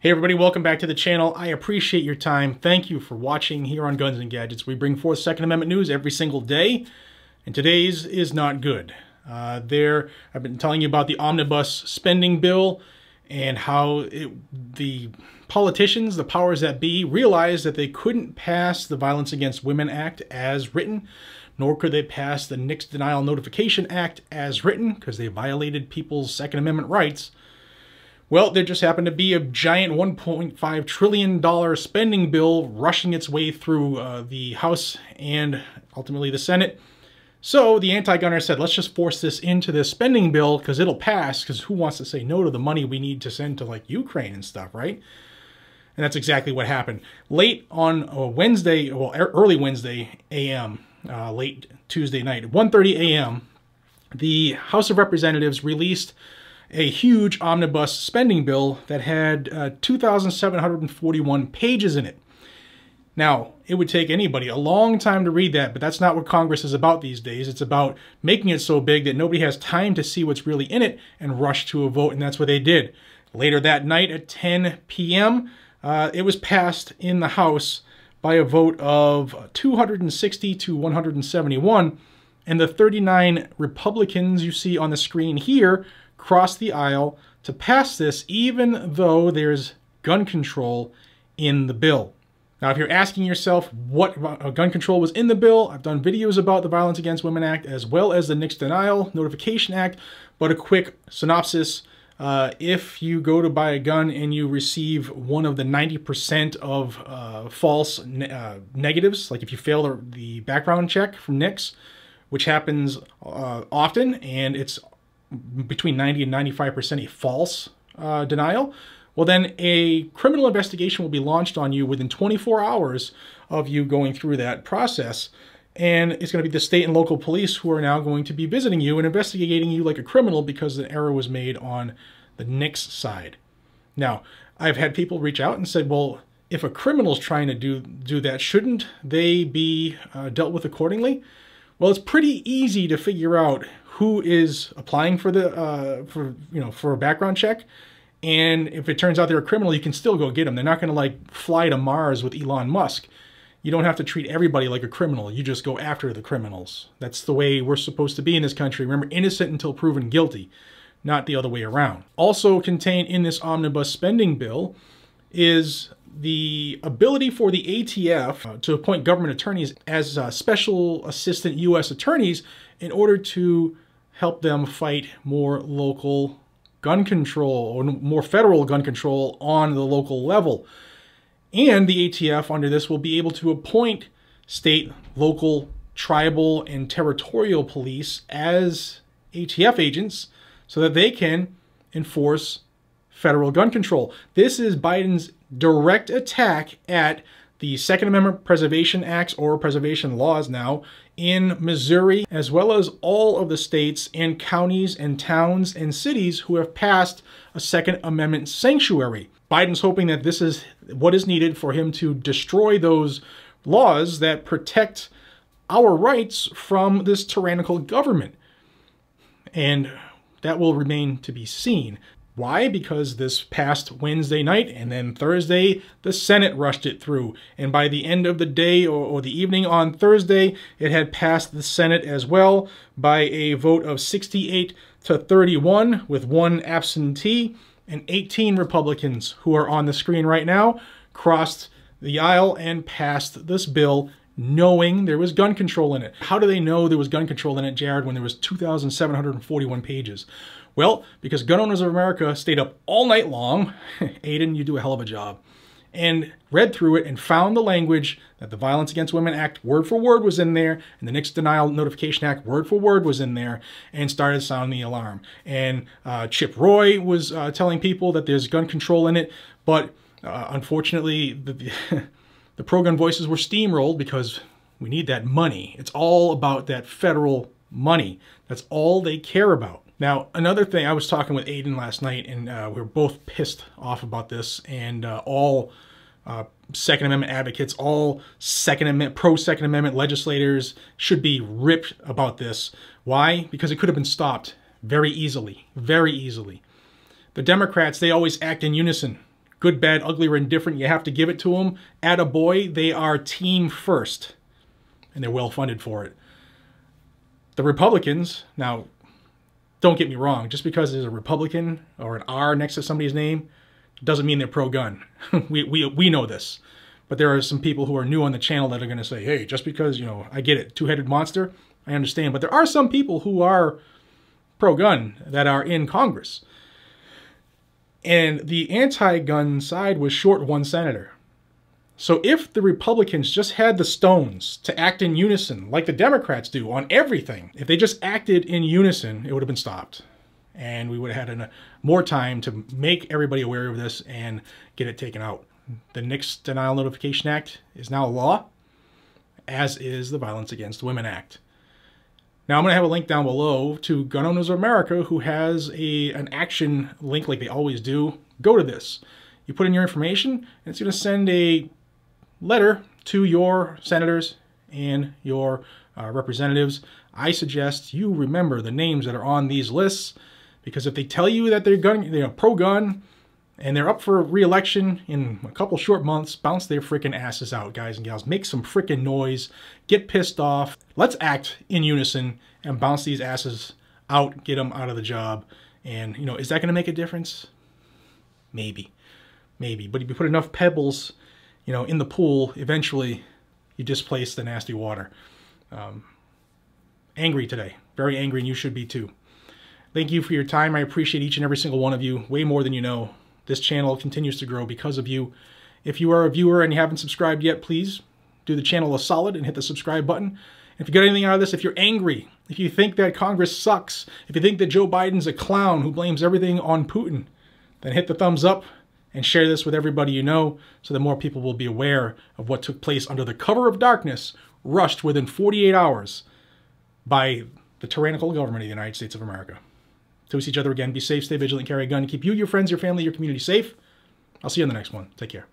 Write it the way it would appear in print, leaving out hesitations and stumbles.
Hey everybody, welcome back to the channel. I appreciate your time. Thank you for watching here on Guns and Gadgets. We bring forth Second Amendment news every single day, and today's is not good. I've been telling you about the omnibus spending bill and how the politicians, the powers that be, realized that they couldn't pass the Violence Against Women Act as written, nor could they pass the NICS Denial Notification Act as written, because they violated people's Second Amendment rights. Well, there just happened to be a giant $1.5 trillion spending bill rushing its way through the House and ultimately the Senate. So the anti-gunners said, let's just force this into this spending bill because it'll pass, because who wants to say no to the money we need to send to like Ukraine and stuff, right? And that's exactly what happened. Late on Wednesday, well, early Wednesday a.m., late Tuesday night, 1:30 a.m., the House of Representatives released a huge omnibus spending bill that had 2,741 pages in it. Now, it would take anybody a long time to read that, but that's not what Congress is about these days. It's about making it so big that nobody has time to see what's really in it and rush to a vote, and that's what they did. Later that night at 10 p.m., it was passed in the House by a vote of 260 to 171, and the 39 Republicans you see on the screen here crossed the aisle to pass this, even though there's gun control in the bill. Now, if you're asking yourself what gun control was in the bill, I've done videos about the Violence Against Women Act as well as the NICS Denial Notification Act, but a quick synopsis. If you go to buy a gun and you receive one of the 90% of false negatives, like if you fail the background check from NICS, which happens often, and it's between 90 and 95% a false denial, well then a criminal investigation will be launched on you within 24 hours of you going through that process. And it's going to be the state and local police who are now going to be visiting you and investigating you like a criminal because an error was made on the NICS side. Now, I've had people reach out and said, well, if a criminal's trying to do that, shouldn't they be dealt with accordingly? Well, it's pretty easy to figure out who is applying for the for a background check, and if it turns out they're a criminal, you can still go get them. They're not going to like fly to Mars with Elon Musk. You don't have to treat everybody like a criminal. You just go after the criminals. That's the way we're supposed to be in this country. Remember, innocent until proven guilty, not the other way around. Also contained in this omnibus spending bill is the ability for the ATF to appoint government attorneys as special assistant U.S. attorneys in order to help them fight more local gun control or more federal gun control on the local level. And the ATF under this will be able to appoint state, local, tribal, and territorial police as ATF agents so that they can enforce federal gun control. This is Biden's direct attack at the Second Amendment Preservation Acts, or preservation laws now, in Missouri, as well as all of the states and counties and towns and cities who have passed a Second Amendment sanctuary. Biden's hoping that this is what is needed for him to destroy those laws that protect our rights from this tyrannical government. And that will remain to be seen. Why? Because this past Wednesday night and then Thursday, the Senate rushed it through. And by the end of the day or the evening on Thursday, it had passed the Senate as well by a vote of 68 to 31 with one absentee, and 18 Republicans who are on the screen right now crossed the aisle and passed this bill knowing there was gun control in it. How do they know there was gun control in it, Jared, when there was 2,741 pages? Well, because Gun Owners of America stayed up all night long, Aiden, you do a hell of a job, and read through it and found the language that the Violence Against Women Act word for word was in there, and the NICS Denial Notification Act word for word was in there, and started sounding the alarm. And Chip Roy was telling people that there's gun control in it, but unfortunately, the pro-gun voices were steamrolled because we need that money. It's all about that federal money. That's all they care about. Now, another thing, I was talking with Aiden last night, and we were both pissed off about this, and all Second Amendment advocates, all pro-Second Amendment legislators should be ripped about this. Why? Because it could have been stopped very easily, very easily. The Democrats, they always act in unison. good, bad, ugly, or indifferent, you have to give it to them. Attaboy, they are team first, and they're well funded for it. The Republicans, now, don't get me wrong, just because there's a Republican or an R next to somebody's name doesn't mean they're pro-gun. we know this. But there are some people who are new on the channel that are going to say, hey, just because, you know, I get it, two-headed monster, I understand. But there are some people who are pro-gun that are in Congress. And the anti-gun side was short one senator. So if the Republicans just had the stones to act in unison, like the Democrats do on everything, if they just acted in unison, it would have been stopped. And we would have had more time to make everybody aware of this and get it taken out. The Nix Denial Notification Act is now law, as is the Violence Against Women Act. Now I'm going to have a link down below to Gun Owners of America, who has an action link like they always do. Go to this. You put in your information, and it's going to send a letter to your senators and your representatives. I suggest you remember the names that are on these lists, because if they tell you that they're pro-gun and they're up for re-election in a couple short months, bounce their freaking asses out, guys and gals. Make some freaking noise. Get pissed off. Let's act in unison and bounce these asses out, get them out of the job. And, you know, is that going to make a difference? Maybe. Maybe. But if you put enough pebbles, you know, in the pool, eventually you displace the nasty water. Angry today. Very angry, and you should be too. Thank you for your time. I appreciate each and every single one of you, way more than you know. This channel continues to grow because of you. If you are a viewer and you haven't subscribed yet, please do the channel a solid and hit the subscribe button. And if you got anything out of this, if you're angry, if you think that Congress sucks, if you think that Joe Biden's a clown who blames everything on Putin, then hit the thumbs up and share this with everybody you know so that more people will be aware of what took place under the cover of darkness, rushed within 48 hours by the tyrannical government of the United States of America. Till we see each other again, be safe, stay vigilant, carry a gun, keep you, your friends, your family, your community safe. I'll see you on the next one. Take care.